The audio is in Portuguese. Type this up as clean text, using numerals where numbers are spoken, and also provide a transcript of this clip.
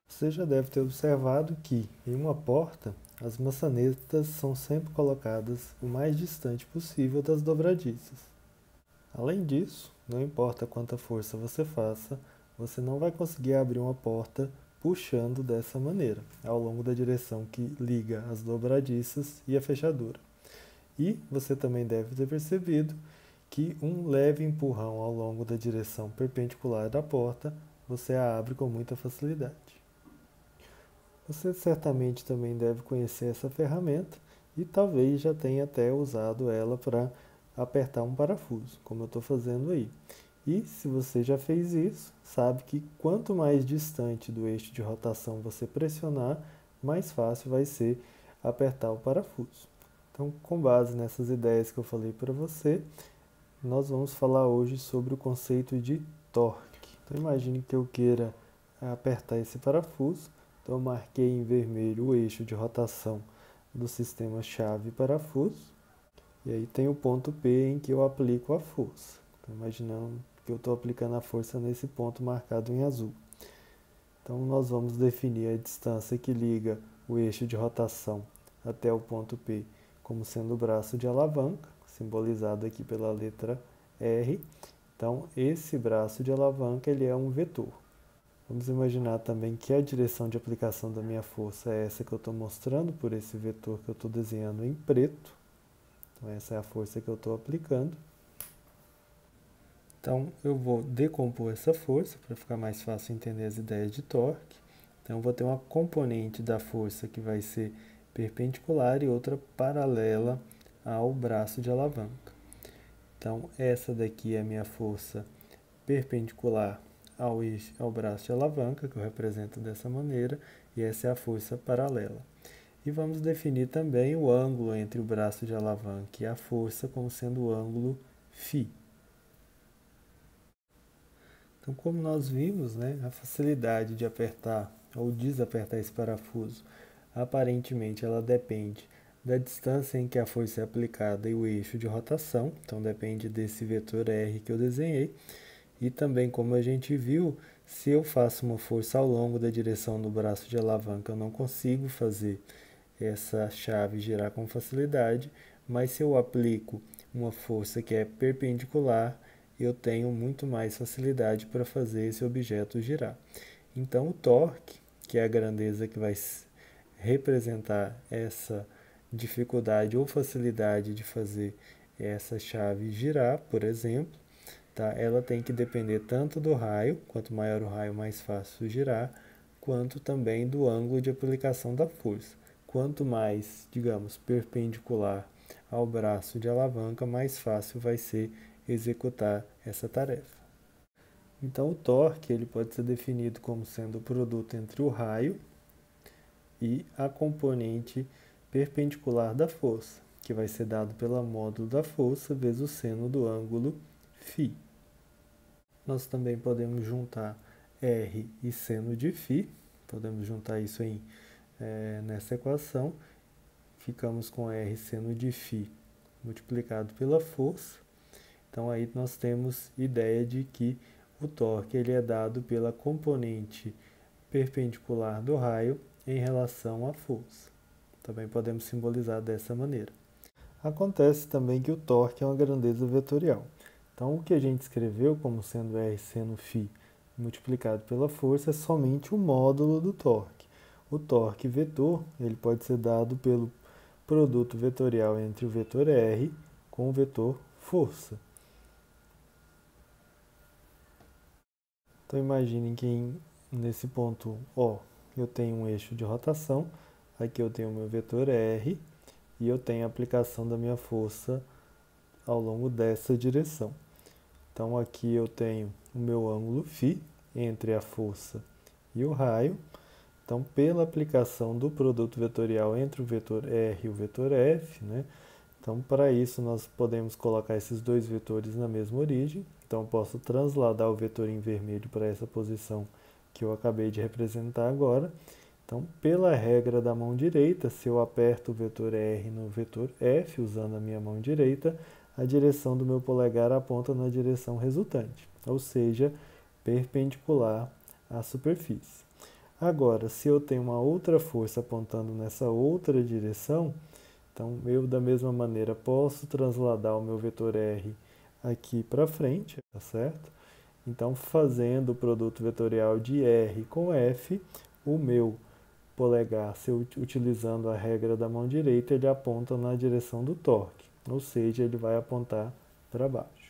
Você já deve ter observado que, em uma porta, as maçanetas são sempre colocadas o mais distante possível das dobradiças. Além disso, não importa quanta força você faça, você não vai conseguir abrir uma porta puxando dessa maneira, ao longo da direção que liga as dobradiças e a fechadura. E você também deve ter percebido que um leve empurrão ao longo da direção perpendicular da porta, você a abre com muita facilidade. Você certamente também deve conhecer essa ferramenta e talvez já tenha até usado ela para apertar um parafuso, como eu estou fazendo aí. E se você já fez isso, sabe que quanto mais distante do eixo de rotação você pressionar, mais fácil vai ser apertar o parafuso. Então, com base nessas ideias que eu falei para você, nós vamos falar hoje sobre o conceito de torque. Então, imagine que eu queira apertar esse parafuso. Então, eu marquei em vermelho o eixo de rotação do sistema chave parafuso. E aí tem o ponto P em que eu aplico a força. Então, imaginando que eu estou aplicando a força nesse ponto marcado em azul. Então, nós vamos definir a distância que liga o eixo de rotação até o ponto P como sendo o braço de alavanca, simbolizado aqui pela letra R. Então, esse braço de alavanca ele é um vetor. Vamos imaginar também que a direção de aplicação da minha força é essa que eu estou mostrando por esse vetor que eu estou desenhando em preto. Então, essa é a força que eu estou aplicando. Então, eu vou decompor essa força para ficar mais fácil entender as ideias de torque. Então, eu vou ter uma componente da força que vai ser perpendicular e outra paralela ao braço de alavanca. Então, essa daqui é a minha força perpendicular ao braço de alavanca, que eu represento dessa maneira, e essa é a força paralela. E vamos definir também o ângulo entre o braço de alavanca e a força como sendo o ângulo φ. Então, como nós vimos, a facilidade de apertar ou desapertar esse parafuso, aparentemente ela depende da distância em que a força é aplicada e o eixo de rotação, então depende desse vetor R que eu desenhei. E também, como a gente viu, se eu faço uma força ao longo da direção do braço de alavanca, eu não consigo fazer essa chave girar com facilidade, mas se eu aplico uma força que é perpendicular, eu tenho muito mais facilidade para fazer esse objeto girar. Então, o torque, que é a grandeza que vai representar essa dificuldade ou facilidade de fazer essa chave girar, por exemplo, tá? Ela tem que depender tanto do raio, quanto maior o raio, mais fácil girar, quanto também do ângulo de aplicação da força. Quanto mais, digamos, perpendicular ao braço de alavanca, mais fácil vai ser executar essa tarefa. Então, o torque ele pode ser definido como sendo o produto entre o raio e a componente perpendicular da força, que vai ser dado pela módulo da força vezes o seno do ângulo φ. Nós também podemos juntar R e seno de φ, podemos juntar isso nessa equação. Ficamos com R seno de φ multiplicado pela força. Então, aí nós temos ideia de que o torque ele é dado pela componente perpendicular do raio em relação à força. Também podemos simbolizar dessa maneira. Acontece também que o torque é uma grandeza vetorial. Então, o que a gente escreveu como sendo R seno φ multiplicado pela força é somente o módulo do torque. O torque vetor ele pode ser dado pelo produto vetorial entre o vetor R com o vetor força. Então, imaginem que nesse ponto O eu tenho um eixo de rotação, aqui eu tenho o meu vetor R e eu tenho a aplicação da minha força ao longo dessa direção. Então, aqui eu tenho o meu ângulo φ entre a força e o raio. Então, pela aplicação do produto vetorial entre o vetor R e o vetor F, então, para isso, nós podemos colocar esses dois vetores na mesma origem. Então, eu posso transladar o vetor em vermelho para essa posição que eu acabei de representar agora. Então, pela regra da mão direita, se eu aperto o vetor R no vetor F, usando a minha mão direita, a direção do meu polegar aponta na direção resultante, ou seja, perpendicular à superfície. Agora, se eu tenho uma outra força apontando nessa outra direção, então eu da mesma maneira posso transladar o meu vetor R aqui para frente, tá certo? Então, fazendo o produto vetorial de R com F, o meu polegar, se eu utilizando a regra da mão direita, ele aponta na direção do torque, ou seja, ele vai apontar para baixo.